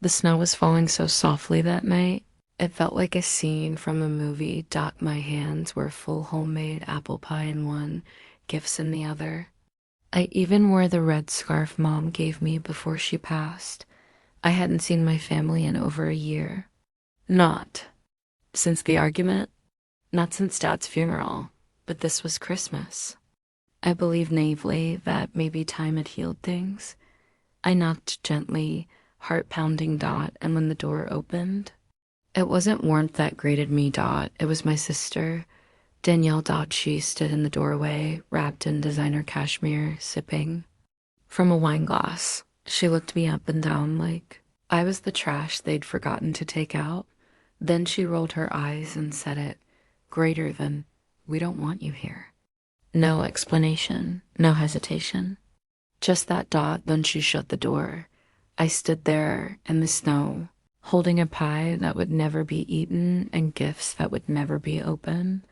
The snow was falling so softly that night. It felt like a scene from a movie. My hands were full homemade apple pie in one, gifts in the other. I even wore the red scarf mom gave me before she passed. I hadn't seen my family in over a year. Not since the argument, not since Dad's funeral, but this was Christmas. I believed naively that maybe time had healed things. I knocked gently, heart pounding and when the door opened, it wasn't warmth that greeted me, It was my sister, Danielle. She stood in the doorway, wrapped in designer cashmere, sipping from a wine glass. She looked me up and down like I was the trash they'd forgotten to take out. Then she rolled her eyes and said it, greater than, "We don't want you here." No explanation, no hesitation. Just that. Then she shut the door. I stood there in the snow, holding a pie that would never be eaten and gifts that would never be opened.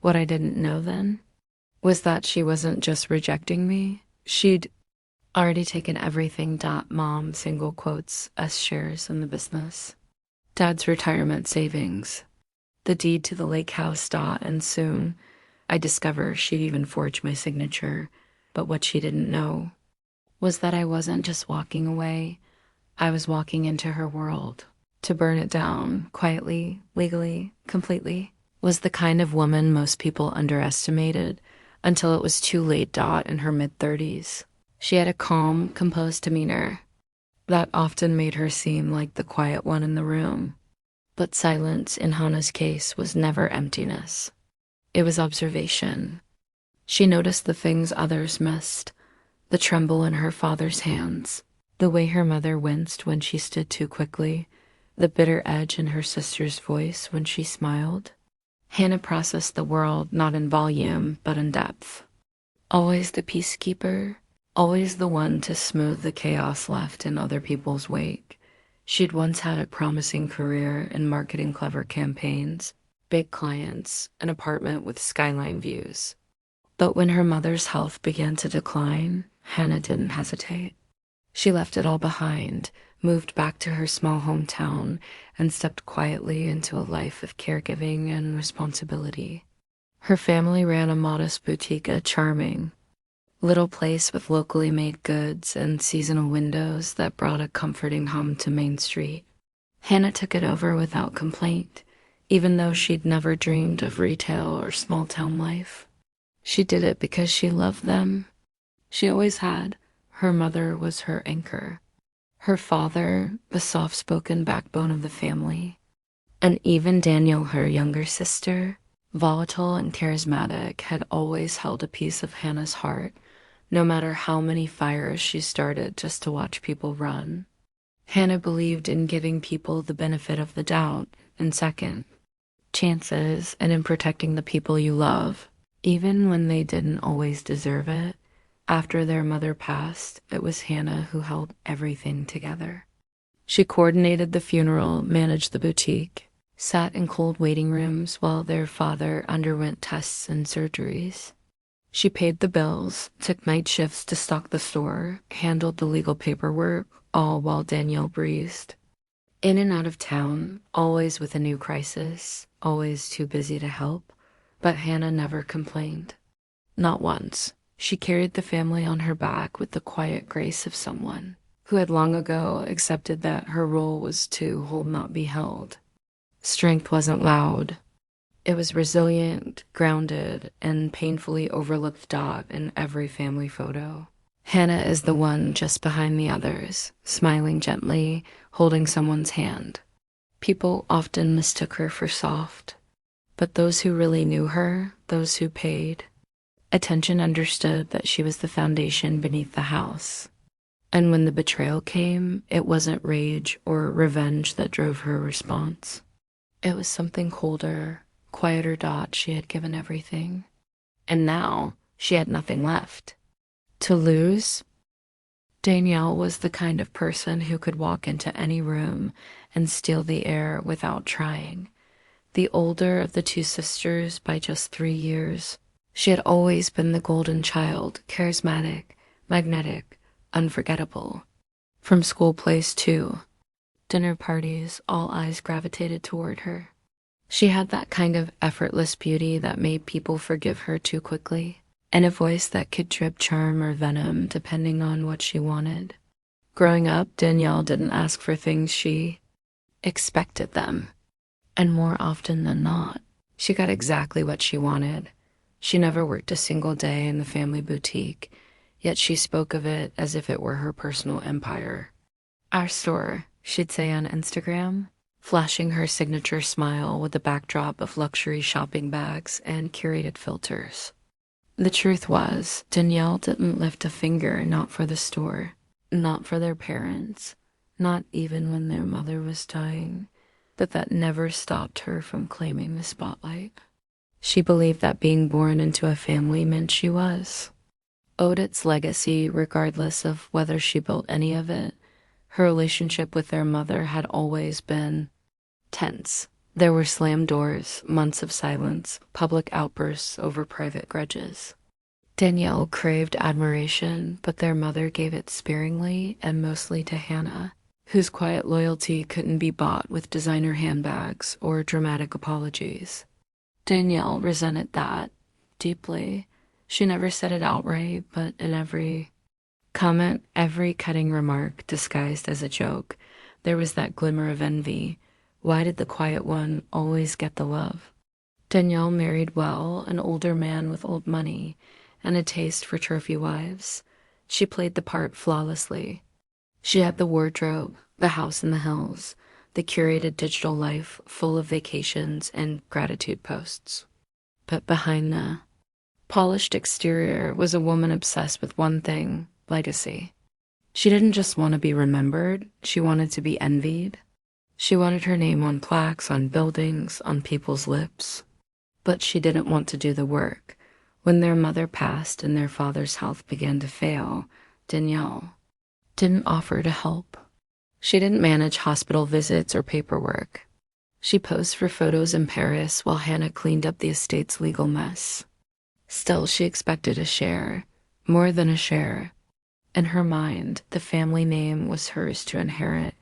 What I didn't know then was that she wasn't just rejecting me. She'd already taken everything. Mom single quotes us shares in the business. Dad's retirement savings. The deed to the lake house. And soon I discover she'd even forged my signature. But what she didn't know was that I wasn't just walking away. I was walking into her world. To burn it down, quietly, legally, completely, was the kind of woman most people underestimated until it was too late. In her mid-30s. She had a calm, composed demeanor that often made her seem like the quiet one in the room. But silence in Hannah's case was never emptiness. It was observation. She noticed the things others missed, the tremble in her father's hands, the way her mother winced when she stood too quickly, the bitter edge in her sister's voice when she smiled. Hannah processed the world not in volume, but in depth. Always the peacekeeper, always the one to smooth the chaos left in other people's wake. She'd once had a promising career in marketing, clever campaigns, big clients, an apartment with skyline views. But when her mother's health began to decline, Hannah didn't hesitate. She left it all behind, moved back to her small hometown, and stepped quietly into a life of caregiving and responsibility. Her family ran a modest boutique, a charming little place with locally made goods and seasonal windows that brought a comforting hum to Main Street. Hannah took it over without complaint, even though she'd never dreamed of retail or small-town life. She did it because she loved them. She always had. Her mother was her anchor. Her father, the soft-spoken backbone of the family. And even Danielle, her younger sister, volatile and charismatic, had always held a piece of Hannah's heart, no matter how many fires she started just to watch people run. Hannah believed in giving people the benefit of the doubt, and second chances, and in protecting the people you love, even when they didn't always deserve it. After their mother passed, it was Hannah who held everything together. She coordinated the funeral, managed the boutique, sat in cold waiting rooms while their father underwent tests and surgeries. She paid the bills, took night shifts to stock the store, handled the legal paperwork, all while Danielle breezed in and out of town, always with a new crisis, always too busy to help. But Hannah never complained. Not once. She carried the family on her back with the quiet grace of someone who had long ago accepted that her role was to hold, not be held. Strength wasn't loud. It was resilient, grounded, and painfully overlooked. In every family photo. Hannah is the one just behind the others, smiling gently, holding someone's hand. People often mistook her for soft, but those who really knew her, those who paid attention, understood that she was the foundation beneath the house. And when the betrayal came, it wasn't rage or revenge that drove her response. It was something colder, quieter. She had given everything, and now she had nothing left to lose. Danielle was the kind of person who could walk into any room and steal the air without trying. The older of the two sisters by just 3 years, she had always been the golden child, charismatic, magnetic, unforgettable. From school plays too. Dinner parties, all eyes gravitated toward her. She had that kind of effortless beauty that made people forgive her too quickly, and a voice that could drip charm or venom depending on what she wanted. Growing up, Danielle didn't ask for things, she expected them. And more often than not, she got exactly what she wanted. She never worked a single day in the family boutique, yet she spoke of it as if it were her personal empire. Our store, she'd say on Instagram, flashing her signature smile with a backdrop of luxury shopping bags and curated filters. The truth was, Danielle didn't lift a finger, not for the store, not for their parents, not even when their mother was dying, but that never stopped her from claiming the spotlight. She believed that being born into a family meant she owed its legacy regardless of whether she built any of it. Her relationship with their mother had always been tense. There were slammed doors, months of silence, public outbursts over private grudges. Danielle craved admiration, but their mother gave it sparingly and mostly to Hannah, whose quiet loyalty couldn't be bought with designer handbags or dramatic apologies. Danielle resented that deeply. She never said it outright, but in every comment, every cutting remark disguised as a joke, there was that glimmer of envy. Why did the quiet one always get the love? Danielle married well, an older man with old money and a taste for trophy wives. She played the part flawlessly. She had the wardrobe, the house in the hills, the curated digital life full of vacations and gratitude posts. But behind the polished exterior was a woman obsessed with one thing: legacy. She didn't just want to be remembered, she wanted to be envied. She wanted her name on plaques, on buildings, on people's lips. But she didn't want to do the work. When their mother passed and their father's health began to fail, Danielle didn't offer to help. She didn't manage hospital visits or paperwork. She posed for photos in Paris while Hannah cleaned up the estate's legal mess. Still, she expected a share, more than a share. In her mind, the family name was hers to inherit,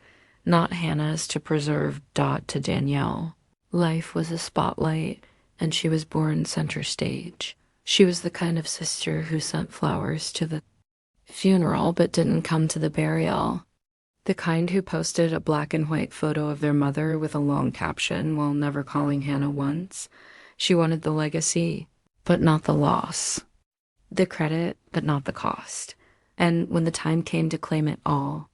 not Hannah's to preserve. To Danielle, life was a spotlight, and she was born center stage. She was the kind of sister who sent flowers to the funeral but didn't come to the burial. The kind who posted a black and white photo of their mother with a long caption while never calling Hannah once. She wanted the legacy, but not the loss. The credit, but not the cost. And when the time came to claim it all,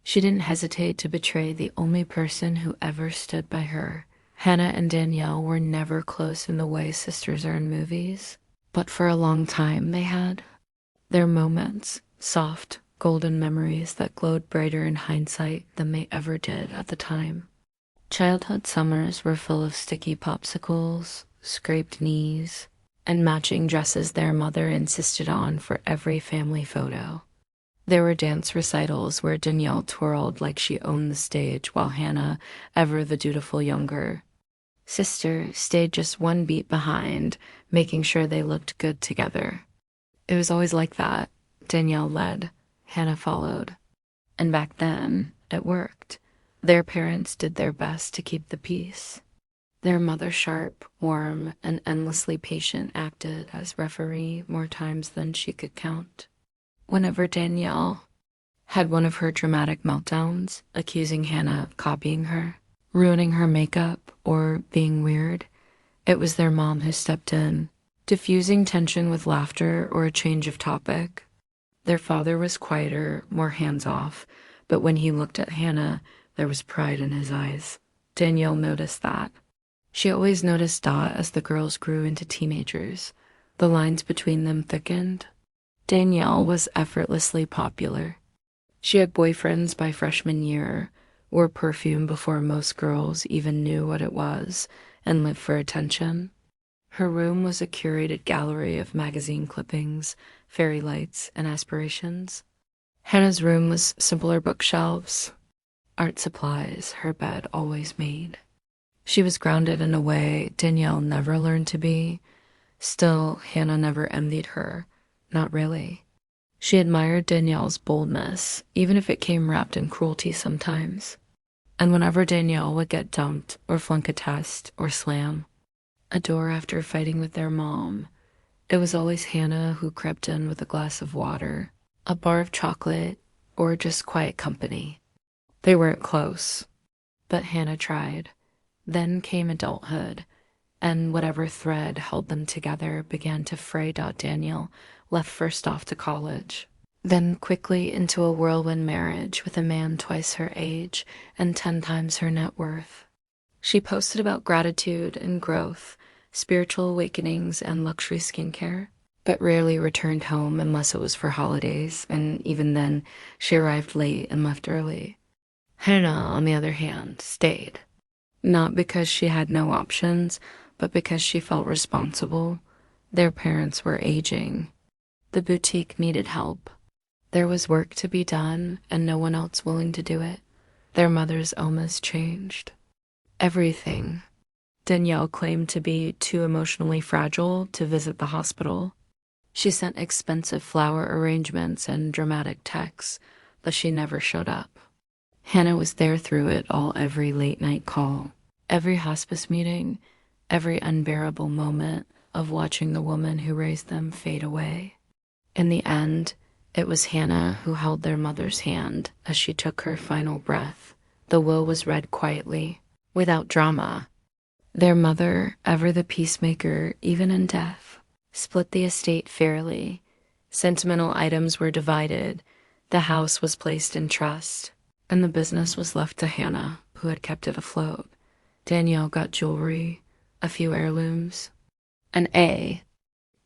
she didn't hesitate to betray the only person who ever stood by her. Hannah and Danielle were never close in the way sisters are in movies, but for a long time they had. Their moments, soft, golden memories that glowed brighter in hindsight than they ever did at the time. Childhood summers were full of sticky popsicles, scraped knees, and matching dresses their mother insisted on for every family photo. There were dance recitals where Danielle twirled like she owned the stage while Hannah, ever the dutiful younger sister, stayed just one beat behind, making sure they looked good together. It was always like that. Danielle led, Hannah followed. And back then, it worked. Their parents did their best to keep the peace. Their mother, sharp, warm, and endlessly patient, acted as referee more times than she could count. Whenever Danielle had one of her dramatic meltdowns, accusing Hannah of copying her, ruining her makeup, or being weird, it was their mom who stepped in, diffusing tension with laughter or a change of topic. Their father was quieter, more hands-off, but when he looked at Hannah, there was pride in his eyes. Danielle noticed that. She always noticed Dot as the girls grew into teenagers. The lines between them thickened. Danielle was effortlessly popular. She had boyfriends by freshman year, wore perfume before most girls even knew what it was, and lived for attention. Her room was a curated gallery of magazine clippings, fairy lights, and aspirations. Hannah's room was simpler bookshelves, art supplies her bed always made. She was grounded in a way Danielle never learned to be. Still, Hannah never envied her. Not really. She admired Danielle's boldness, even if it came wrapped in cruelty sometimes. And whenever Danielle would get dumped or flunk a test or slam a door after fighting with their mom, it was always Hannah who crept in with a glass of water, a bar of chocolate, or just quiet company. They weren't close, but Hannah tried. Then came adulthood, and whatever thread held them together began to fray. Daniel left first off to college, then quickly into a whirlwind marriage with a man twice her age and 10 times her net worth. She posted about gratitude and growth, spiritual awakenings, and luxury skincare, but rarely returned home unless it was for holidays, and even then, she arrived late and left early. Hannah, on the other hand, stayed. Not because she had no options, but because she felt responsible. Their parents were aging. The boutique needed help. There was work to be done, and no one else willing to do it. Their mother's illness changed everything. Danielle claimed to be too emotionally fragile to visit the hospital. She sent expensive flower arrangements and dramatic texts, but she never showed up. Hannah was there through it all, every late-night call, every hospice meeting, every unbearable moment of watching the woman who raised them fade away. In the end, it was Hannah who held their mother's hand as she took her final breath. The will was read quietly, without drama. Their mother, ever the peacemaker even in death, split the estate fairly. Sentimental items were divided, the house was placed in trust, and the business was left to Hannah, who had kept it afloat. Danielle got jewelry, a few heirlooms, an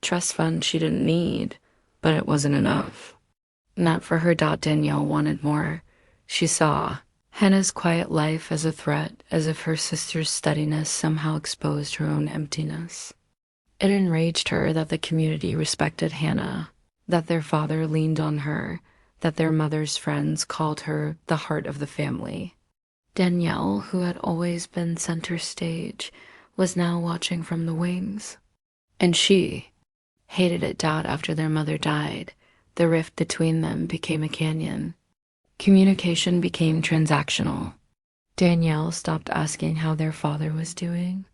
trust fund she didn't need, but it wasn't enough. Not for her. Danielle wanted more. She saw Hannah's quiet life as a threat, as if her sister's steadiness somehow exposed her own emptiness. It enraged her that the community respected Hannah, that their father leaned on her, that their mother's friends called her the heart of the family. Danielle, who had always been center stage, was now watching from the wings. And she hated it. After their mother died, the rift between them became a canyon. Communication became transactional. Danielle stopped asking how their father was doing.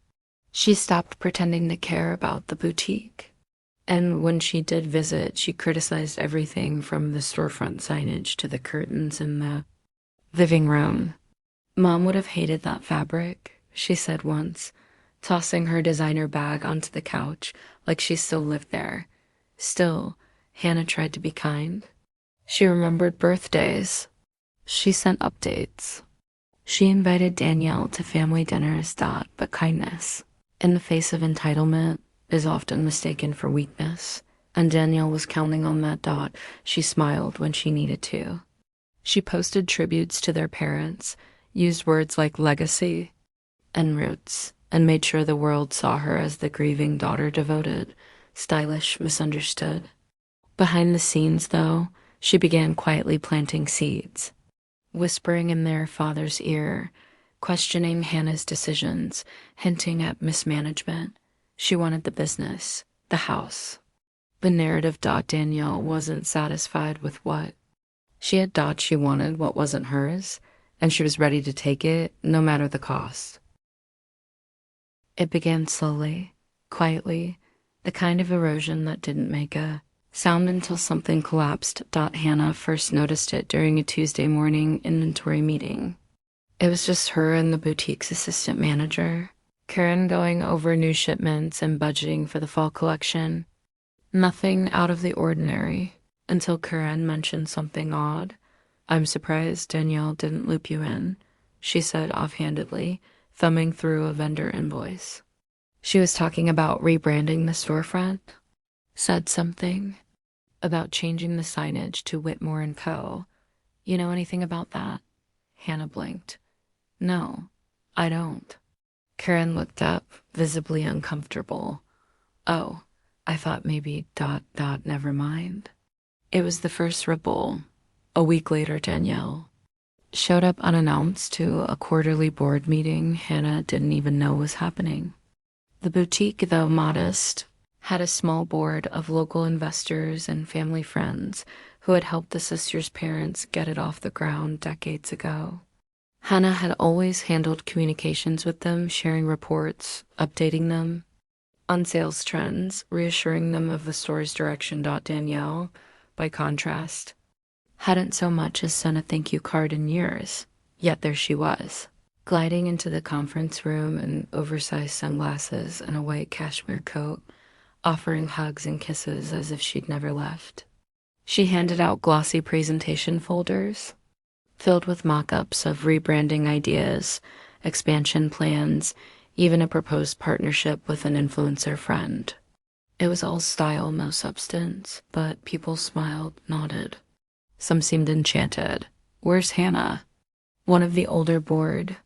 She stopped pretending to care about the boutique. And when she did visit, she criticized everything from the storefront signage to the curtains in the living room. Mom would have hated that fabric, she said once, tossing her designer bag onto the couch like she still lived there. Still, Hannah tried to be kind. She remembered birthdays. She sent updates. She invited Danielle to family dinners. But kindness, in the face of entitlement, is often mistaken for weakness, and Danielle was counting on that. She smiled when she needed to. She posted tributes to their parents, used words like legacy and roots, and made sure the world saw her as the grieving daughter, devoted, stylish, misunderstood. Behind the scenes, though, she began quietly planting seeds, whispering in their father's ear, questioning Hannah's decisions, hinting at mismanagement. She wanted the business, the house, the narrative. Danielle wasn't satisfied with what she had. She wanted what wasn't hers, and she was ready to take it, no matter the cost. It began slowly, quietly, the kind of erosion that didn't make a sound until something collapsed. Hannah first noticed it during a Tuesday morning inventory meeting. It was just her and the boutique's assistant manager, Karen, going over new shipments and budgeting for the fall collection. Nothing out of the ordinary, until Karen mentioned something odd. "I'm surprised Danielle didn't loop you in," she said offhandedly, thumbing through a vendor invoice. She was talking about rebranding the storefront, said something about changing the signage to Whitmore and Co. "You know anything about that?" Hannah blinked. "No, I don't." Karen looked up, visibly uncomfortable. "Oh, I thought maybe ... never mind." It was the first ripple. A week later, Danielle showed up unannounced to a quarterly board meeting Hannah didn't even know was happening. The boutique, though modest, had a small board of local investors and family friends who had helped the sisters' parents get it off the ground decades ago. Hannah had always handled communications with them, sharing reports, updating them on sales trends, reassuring them of the store's direction. Danielle, by contrast, hadn't so much as sent a thank you card in years, yet there she was, gliding into the conference room in oversized sunglasses and a white cashmere coat, offering hugs and kisses as if she'd never left. She handed out glossy presentation folders filled with mock-ups of rebranding ideas, expansion plans, even a proposed partnership with an influencer friend. It was all style, no substance, but people smiled, nodded. Some seemed enchanted. "Where's Hannah?" One of the older board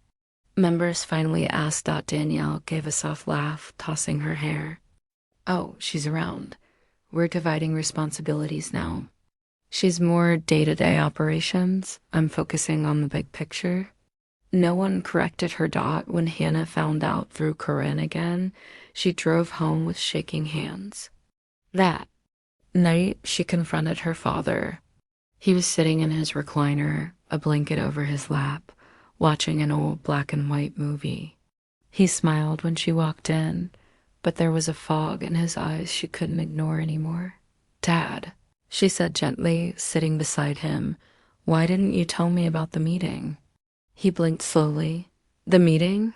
members finally asked. Danielle gave a soft laugh, tossing her hair. "Oh, she's around. We're dividing responsibilities now. She's more day-to-day operations. I'm focusing on the big picture." No one corrected her. When Hannah found out through Corinne again, she drove home with shaking hands. That night, she confronted her father. He was sitting in his recliner, a blanket over his lap, watching an old black and white movie. He smiled when she walked in, but there was a fog in his eyes she couldn't ignore anymore. "Dad," she said gently, sitting beside him, "why didn't you tell me about the meeting?" He blinked slowly. "The meeting?"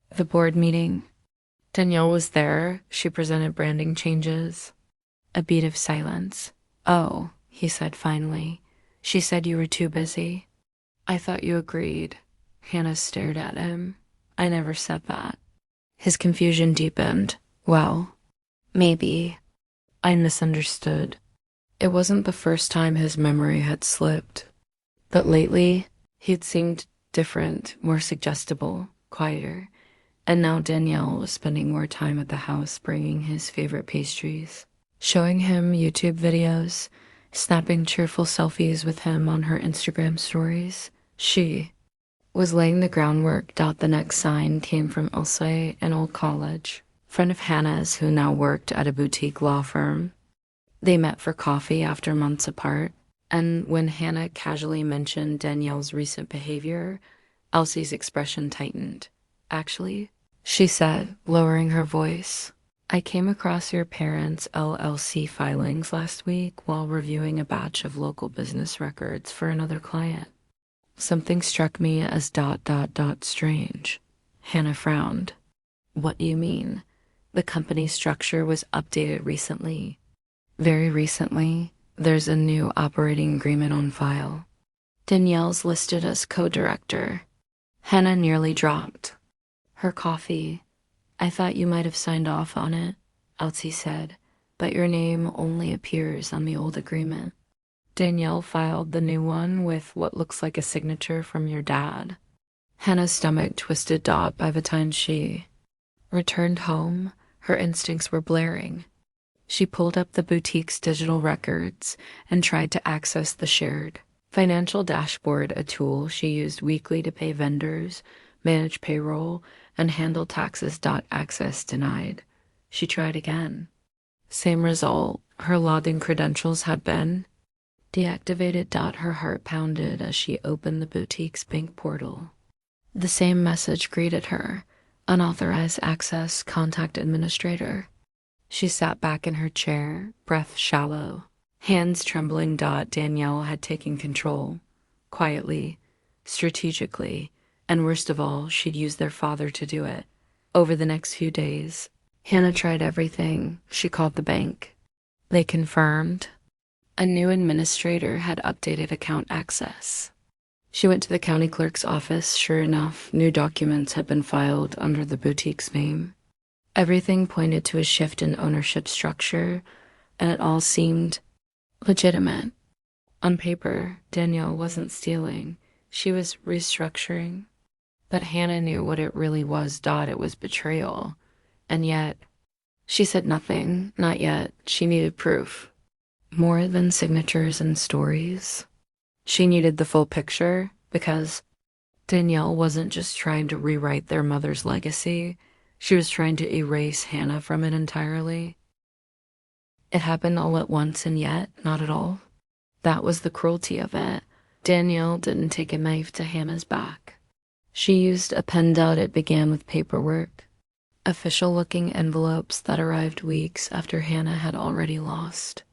"The board meeting." Danielle was there. She presented branding changes. A beat of silence. "Oh," he said finally. "She said you were too busy." "I thought you agreed." Hannah stared at him. "I never said that." His confusion deepened. "Well, maybe I misunderstood." It wasn't the first time his memory had slipped, but lately he'd seemed different, more suggestible, quieter. And now Danielle was spending more time at the house, bringing his favorite pastries, showing him YouTube videos, snapping cheerful selfies with him on her Instagram stories. She was laying the groundwork. The next sign came from Ilse, an old college friend of Hannah's who now worked at a boutique law firm. They met for coffee after months apart, and when Hannah casually mentioned Danielle's recent behavior, Elsie's expression tightened. "Actually," she said, lowering her voice, "I came across your parents' LLC filings last week while reviewing a batch of local business records for another client. Something struck me as strange." Hannah frowned. "What do you mean?" "The company structure was updated recently. Very recently. There's a new operating agreement on file. Danielle's listed as co-director." Hannah nearly dropped her coffee. "I thought you might have signed off on it," Elsie said, "but your name only appears on the old agreement." "Danielle filed the new one with what looks like a signature from your dad." Hannah's stomach twisted. By the time she returned home, her instincts were blaring. She pulled up the boutique's digital records and tried to access the shared financial dashboard, a tool she used weekly to pay vendors, manage payroll, and handle taxes. Access denied. She tried again. Same result. Her login credentials had been deactivated. Her heart pounded as she opened the boutique's bank portal. The same message greeted her. Unauthorized access, contact administrator. She sat back in her chair, breath shallow, hands trembling. Danielle had taken control, quietly, strategically, and worst of all, she'd used their father to do it. Over the next few days, Hannah tried everything. She called the bank. They confirmed a new administrator had updated account access. She went to the county clerk's office. Sure enough, new documents had been filed under the boutique's name. Everything pointed to a shift in ownership structure, and it all seemed legitimate. On paper, Danielle wasn't stealing. She was restructuring. But Hannah knew what it really was. It was betrayal. And yet, she said nothing. Not yet. She needed proof. More than signatures and stories. She needed the full picture, because Danielle wasn't just trying to rewrite their mother's legacy. She was trying to erase Hannah from it entirely. It happened all at once, and yet not at all. That was the cruelty of it. Danielle didn't take a knife to Hannah's back. She used a pen. It began with paperwork, official-looking envelopes that arrived weeks after Hannah had already lost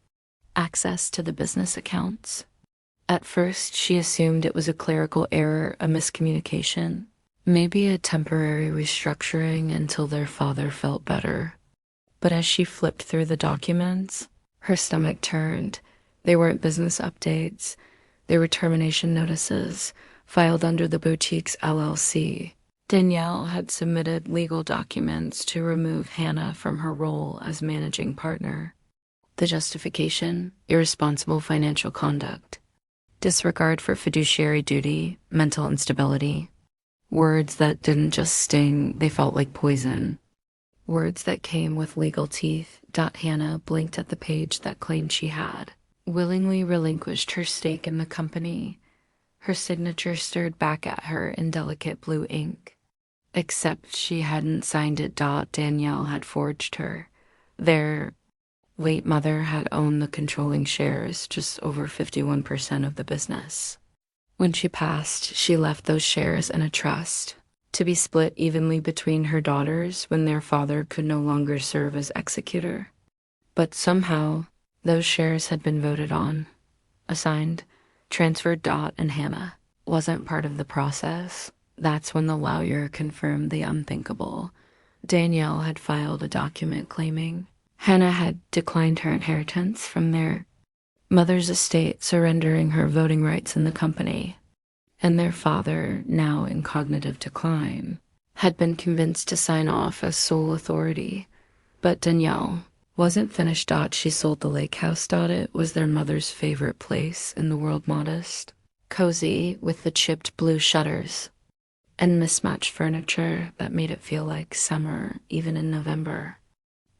access to the business accounts. At first, she assumed it was a clerical error, a miscommunication, maybe a temporary restructuring until their father felt better. But as she flipped through the documents, her stomach turned. They weren't business updates, they were termination notices filed under the boutique's LLC. Danielle had submitted legal documents to remove Hannah from her role as managing partner. The justification: irresponsible financial conduct, disregard for fiduciary duty, mental instability. Words that didn't just sting, they felt like poison. Words that came with legal teeth. Hannah blinked at the page that claimed she had willingly relinquished her stake in the company. Her signature stared back at her in delicate blue ink. Except she hadn't signed it. Danielle had forged her. Their late mother had owned the controlling shares, just over 51% of the business. When she passed, she left those shares in a trust, to be split evenly between her daughters when their father could no longer serve as executor. But somehow, those shares had been voted on, assigned, transferred. And Hannah wasn't part of the process. That's when the lawyer confirmed the unthinkable. Danielle had filed a document claiming Hannah had declined her inheritance from their mother's estate, surrendering her voting rights in the company. And their father, now in cognitive decline, had been convinced to sign off as sole authority. But Danielle wasn't finished. She sold the lake house. It was their mother's favorite place in the world, modest, cozy, with the chipped blue shutters and mismatched furniture that made it feel like summer, even in November.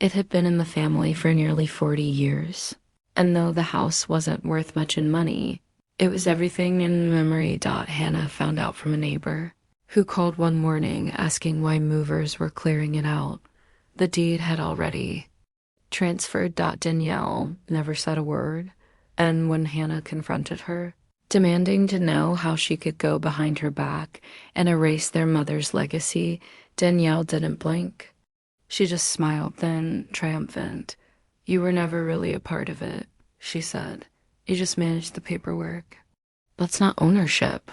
It had been in the family for nearly 40 years, and though the house wasn't worth much in money, it was everything in memory. Hannah found out from a neighbor who called one morning asking why movers were clearing it out. The deed had already transferred. Danielle never said a word, and when Hannah confronted her, demanding to know how she could go behind her back and erase their mother's legacy, Danielle didn't blink. She just smiled, then triumphant. "You were never really a part of it," she said. "You just managed the paperwork." "That's not ownership."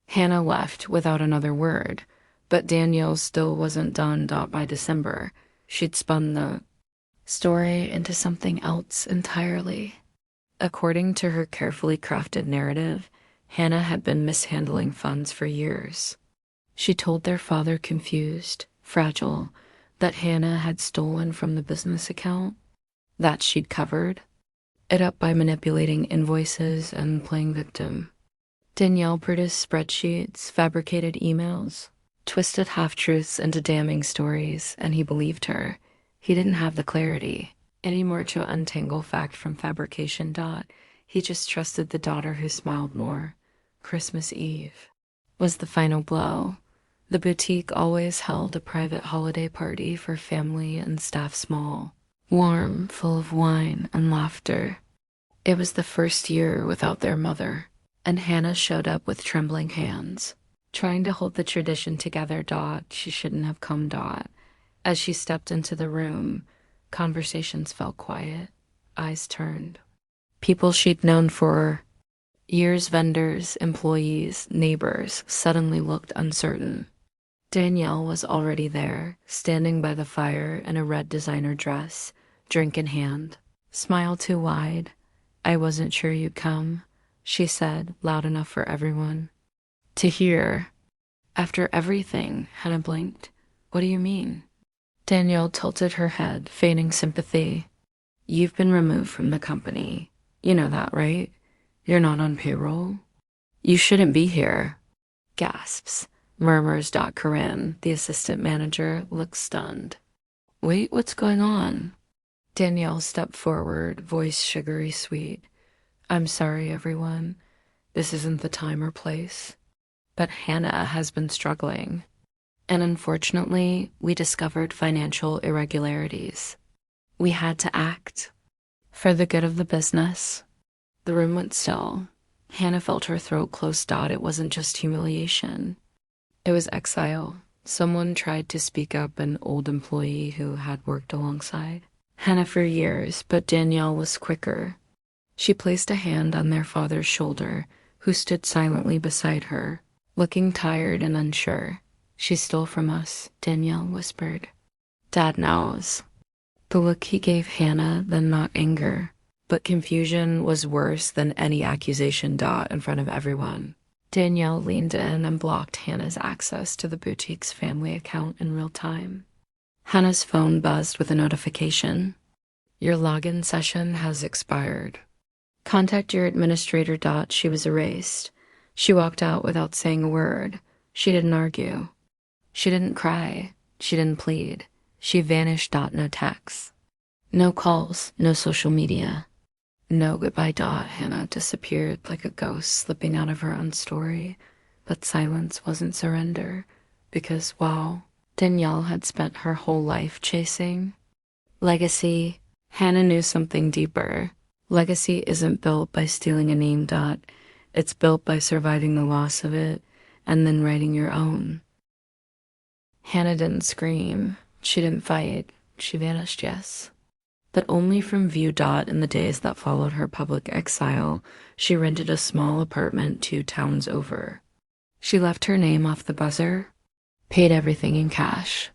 Hannah left without another word, but Danielle still wasn't done. By December, she'd spun the story into something else entirely. According to her carefully crafted narrative, Hannah had been mishandling funds for years. She told their father, confused, fragile, that Hannah had stolen from the business account, that she'd covered it up by manipulating invoices and playing victim. Danielle produced spreadsheets, fabricated emails, twisted half-truths into damning stories, and he believed her. He didn't have the clarity anymore to untangle fact from fabrication. He just trusted the daughter who smiled more. Christmas Eve was the final blow. The boutique always held a private holiday party for family and staff, small, warm, full of wine and laughter. It was the first year without their mother, and Hannah showed up with trembling hands, trying to hold the tradition together. She shouldn't have come. As she stepped into the room, conversations fell quiet, eyes turned. People she'd known for years, vendors, employees, neighbors, suddenly looked uncertain. Danielle was already there, standing by the fire in a red designer dress, drink in hand, smile too wide. "I wasn't sure you'd come," she said, loud enough for everyone to hear. "After everything," Hannah blinked. "What do you mean?" Danielle tilted her head, feigning sympathy. "You've been removed from the company. You know that, right? You're not on payroll. You shouldn't be here." Gasps, murmurs. Corinne, the assistant manager, looked stunned. "Wait, what's going on?" Danielle stepped forward, voice sugary sweet. "I'm sorry, everyone. This isn't the time or place. But Hannah has been struggling. And unfortunately, we discovered financial irregularities. We had to act for the good of the business." The room went still. Hannah felt her throat close. It wasn't just humiliation. It was exile. Someone tried to speak up, an old employee who had worked alongside Hannah for years, but Danielle was quicker. She placed a hand on their father's shoulder, who stood silently beside her, looking tired and unsure. "She stole from us," Danielle whispered. "Dad knows." The look he gave Hannah, then not anger, but confusion, was worse than any accusation. In front of everyone. Danielle leaned in and blocked Hannah's access to the boutique's family account in real time. Hannah's phone buzzed with a notification. "Your login session has expired. Contact your administrator." She was erased. She walked out without saying a word. She didn't argue. She didn't cry. She didn't plead. She vanished. No texts. No calls. No social media. No goodbye. Hannah disappeared like a ghost slipping out of her own story. But silence wasn't surrender, because, wow, Danielle had spent her whole life chasing legacy. Hannah knew something deeper. Legacy isn't built by stealing a name. It's built by surviving the loss of it and then writing your own. Hannah didn't scream. She didn't fight. She vanished, yes. But only from view. In the days that followed her public exile, she rented a small apartment 2 towns over. She left her name off the buzzer, paid everything in cash.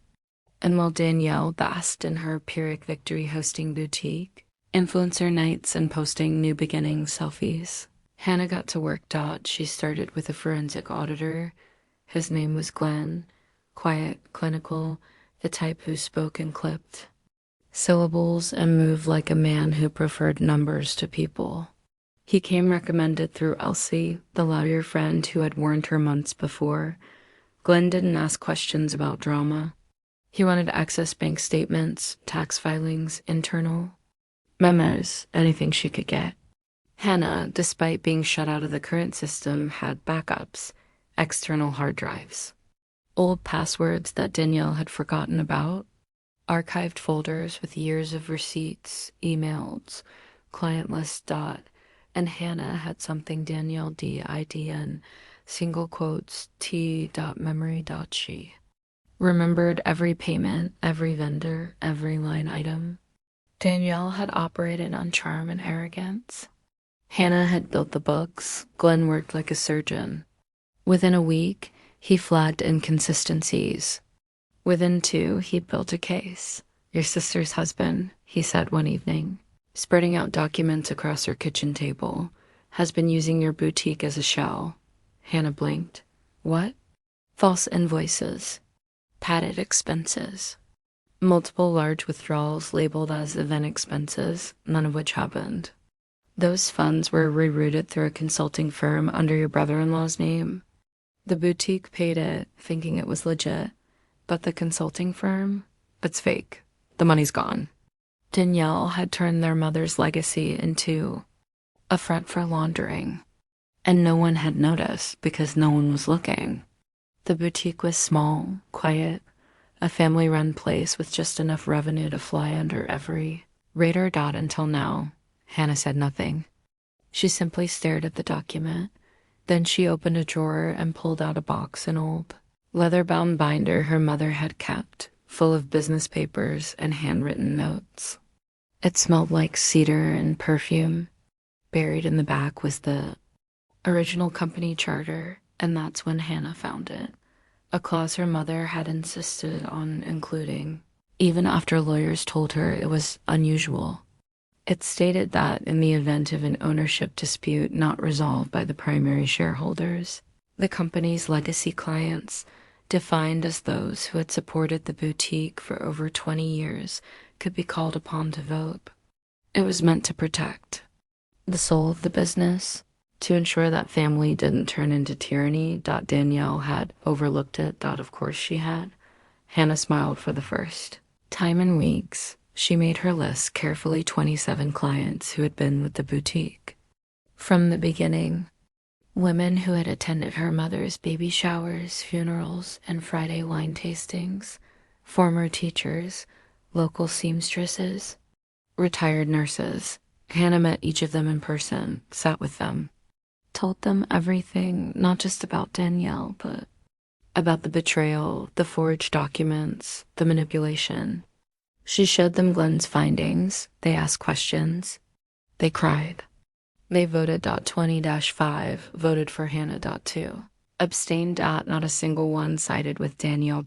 And while Danielle basked in her Pyrrhic victory hosting boutique, influencer nights, and posting new beginnings selfies, Hannah got to work. She started with a forensic auditor. His name was Glenn. Quiet, clinical, the type who spoke and clipped syllables and moved like a man who preferred numbers to people. He came recommended through Elsie, the lawyer friend who had warned her months before. Glenn didn't ask questions about drama. He wanted to access bank statements, tax filings, internal memos, anything she could get. Hannah, despite being shut out of the current system, had backups, external hard drives, old passwords that Danielle had forgotten about, archived folders with years of receipts, emails, client list. And Hannah had something Danielle DIDN, single quotes T.memory. She remembered every payment, every vendor, every line item. Danielle had operated on charm and arrogance. Hannah had built the books. Glenn worked like a surgeon. Within a week, he flagged inconsistencies. Within 2, he built a case. "Your sister's husband," he said one evening, spreading out documents across her kitchen table, "has been using your boutique as a shell." Hannah blinked. "What?" "False invoices. Padded expenses. Multiple large withdrawals labeled as event expenses, none of which happened. Those funds were rerouted through a consulting firm under your brother-in-law's name. The boutique paid it, thinking it was legit. But the consulting firm? It's fake. The money's gone." Danielle had turned their mother's legacy into a front for laundering. And no one had noticed because no one was looking. The boutique was small, quiet, a family-run place with just enough revenue to fly under every radar. Until now, Hannah said nothing. She simply stared at the document. Then she opened a drawer and pulled out a box, an old leather-bound binder her mother had kept, full of business papers and handwritten notes. It smelled like cedar and perfume. Buried in the back was the original company charter, and that's when Hannah found it. A clause her mother had insisted on including, even after lawyers told her it was unusual. It stated that in the event of an ownership dispute not resolved by the primary shareholders, the company's legacy clients, defined as those who had supported the boutique for over 20 years, could be called upon to vote. It was meant to protect the soul of the business, to ensure that family didn't turn into tyranny. Danielle had overlooked it. Of course she had. Hannah smiled for the first time in weeks. She made her list carefully. 27 clients who had been with the boutique from the beginning. Women who had attended her mother's baby showers, funerals, and Friday wine tastings. Former teachers, local seamstresses, retired nurses. Hannah met each of them in person, sat with them, told them everything, not just about Danielle, but about the betrayal, the forged documents, the manipulation. She showed them Glenn's findings. They asked questions. They cried. They voted .20-5, voted for Hannah .2. Abstained. Not a single one sided with Danielle.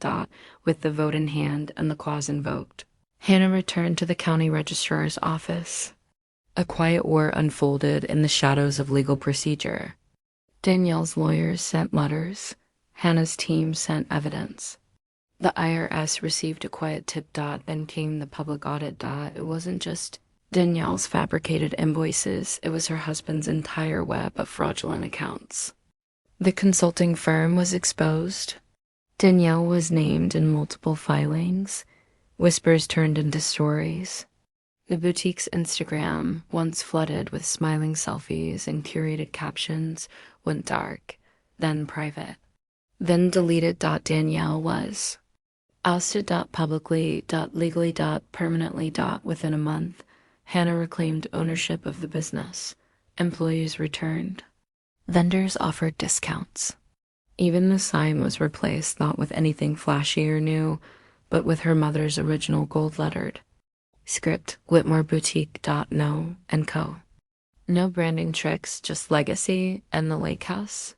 With the vote in hand and the clause invoked. Hannah returned to the county registrar's office. A quiet war unfolded in the shadows of legal procedure. Danielle's lawyers sent letters. Hannah's team sent evidence. The IRS received a quiet tip. Then came the public audit. It wasn't just Danielle's fabricated invoices, it was her husband's entire web of fraudulent accounts. The consulting firm was exposed. Danielle was named in multiple filings. Whispers turned into stories. The boutique's Instagram, once flooded with smiling selfies and curated captions, went dark, then private, then deleted. Danielle was ousted. Publicly. Legally. Permanently. Within a month, Hannah reclaimed ownership of the business. Employees returned. Vendors offered discounts. Even the sign was replaced, not with anything flashy or new, but with her mother's original gold-lettered script, Whitmore Boutique. No and Co. No branding tricks, just legacy and the lake house.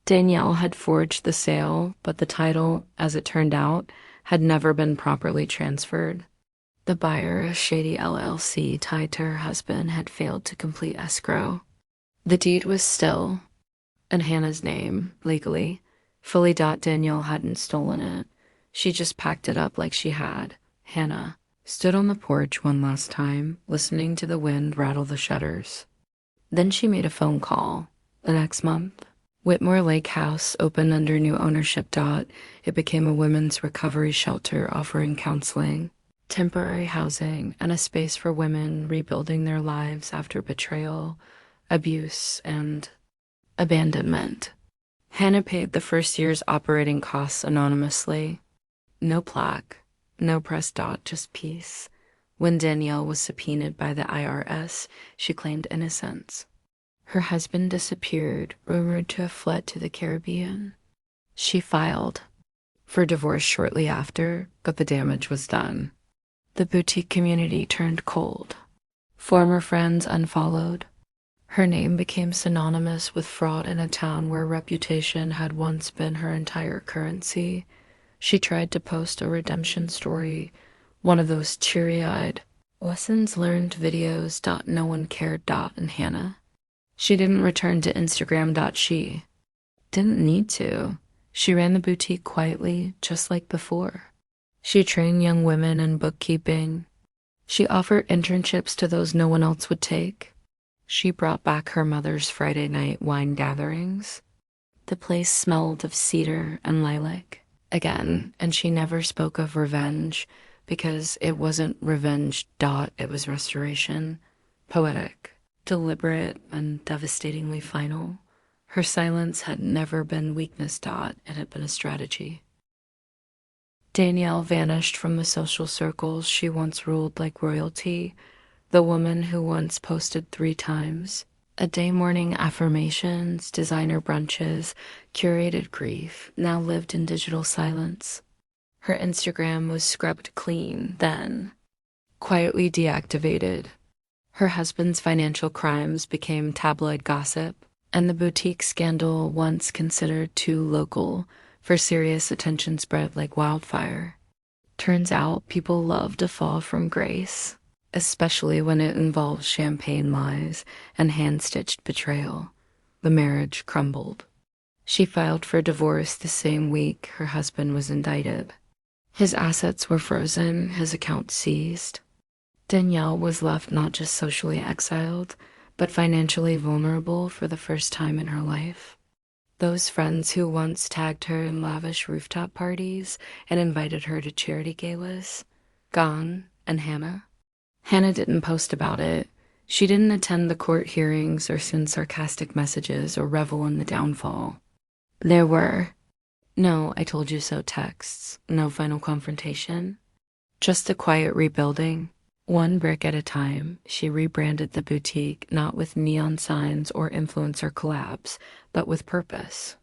Danielle had forged the sale, but the title, as it turned out, had never been properly transferred. The buyer, a shady LLC tied to her husband, had failed to complete escrow. The deed was still in Hannah's name, legally, fully. Danielle hadn't stolen it. She just packed it up like she had. Hannah stood on the porch one last time, listening to the wind rattle the shutters. Then she made a phone call. The next month, Whitmore Lake House opened under new ownership. It became a women's recovery shelter offering counseling, temporary housing, and a space for women rebuilding their lives after betrayal, abuse, and abandonment. Hannah paid the first year's operating costs anonymously. No plaque, no press. Just peace. When Danielle was subpoenaed by the IRS, she claimed innocence. Her husband disappeared, rumored to have fled to the Caribbean. She filed for divorce shortly after, but the damage was done. The boutique community turned cold. Former friends unfollowed. Her name became synonymous with fraud in a town where reputation had once been her entire currency. She tried to post a redemption story, one of those cheery-eyed, lessons learned videos. No one cared. And Hannah, she didn't return to Instagram. She didn't need to. She ran the boutique quietly, just like before. She trained young women in bookkeeping. She offered internships to those no one else would take. She brought back her mother's Friday night wine gatherings. The place smelled of cedar and lilac again, and she never spoke of revenge because it wasn't revenge. It was restoration. Poetic, deliberate, and devastatingly final. Her silence had never been weakness. It had been a strategy. Danielle vanished from the social circles she once ruled like royalty. The woman who once posted 3 times a day morning affirmations, designer brunches, curated grief, now lived in digital silence. Her Instagram was scrubbed clean, then quietly deactivated. Her husband's financial crimes became tabloid gossip, and the boutique scandal, once considered too local for serious attention, spread like wildfire. Turns out people love to fall from grace, especially when it involves champagne lies and hand-stitched betrayal. The marriage crumbled. She filed for divorce the same week her husband was indicted. His assets were frozen, his account seized. Danielle was left not just socially exiled, but financially vulnerable for the first time in her life. Those friends who once tagged her in lavish rooftop parties and invited her to charity galas, gone. And Hannah? Hannah didn't post about it. She didn't attend the court hearings or send sarcastic messages or revel in the downfall. There were no "I told you so" texts, no final confrontation, just a quiet rebuilding. One brick at a time, she rebranded the boutique, not with neon signs or influencer collabs, but with purpose.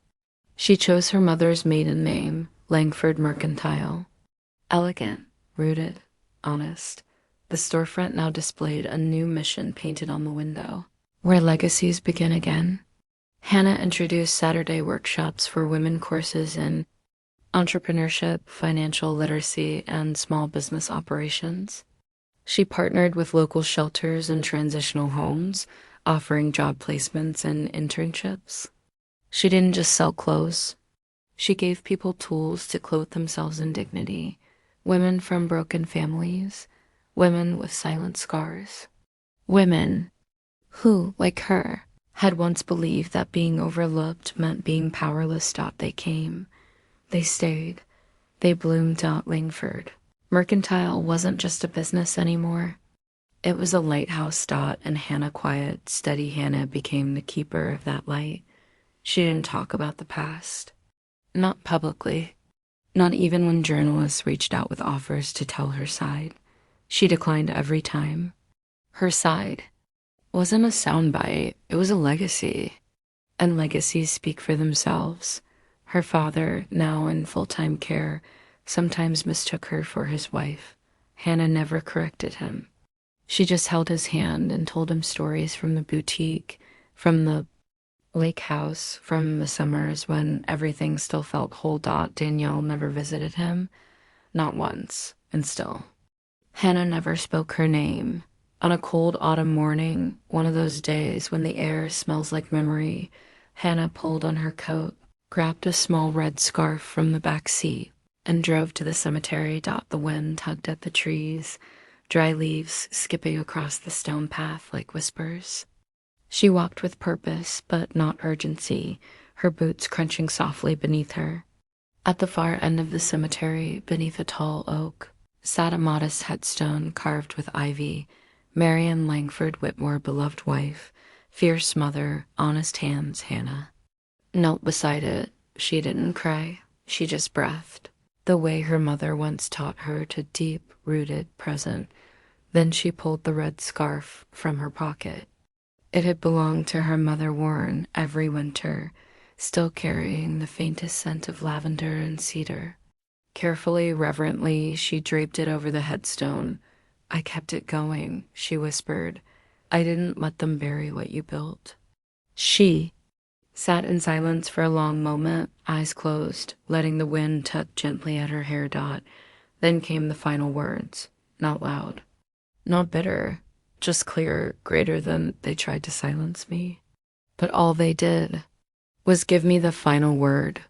She chose her mother's maiden name, Langford Mercantile. Elegant, rooted, honest. The storefront now displayed a new mission painted on the window. Where legacies begin again. Hannah introduced Saturday workshops for women, courses in entrepreneurship, financial literacy, and small business operations. She partnered with local shelters and transitional homes, offering job placements and internships. She didn't just sell clothes. She gave people tools to clothe themselves in dignity. Women from broken families, women with silent scars, women who, like her, had once believed that being overlooked meant being powerless. They came. They stayed. They bloomed out Langford. Mercantile wasn't just a business anymore. It was a lighthouse. And Hannah, quiet, steady Hannah, became the keeper of that light. She didn't talk about the past. Not publicly. Not even when journalists reached out with offers to tell her side. She declined every time. Her side wasn't a soundbite, it was a legacy. And legacies speak for themselves. Her father, now in full-time care, sometimes mistook her for his wife. Hannah never corrected him. She just held his hand and told him stories from the boutique, from the lake house, from the summers when everything still felt whole. Danielle never visited him, not once, and still. Hannah never spoke her name. On a cold autumn morning, one of those days when the air smells like memory, Hannah pulled on her coat, grabbed a small red scarf from the back seat, and drove to the cemetery. The wind tugged at the trees, dry leaves skipping across the stone path like whispers. She walked with purpose, but not urgency, her boots crunching softly beneath her. At the far end of the cemetery, beneath a tall oak, sat a modest headstone carved with ivy. Marian Langford Whitmore, beloved wife, fierce mother, honest hands, Hannah. Knelt beside it. She didn't cry. She just breathed, the way her mother once taught her to, deep-rooted, present. Then she pulled the red scarf from her pocket. It had belonged to her mother, worn every winter, still carrying the faintest scent of lavender and cedar. Carefully, reverently, she draped it over the headstone. I kept it going, she whispered. I didn't let them bury what you built. She sat in silence for a long moment, eyes closed, letting the wind tug gently at her hair. Then came the final words, not loud, not bitter, just clear, greater than they tried to silence me. But all they did was give me the final word.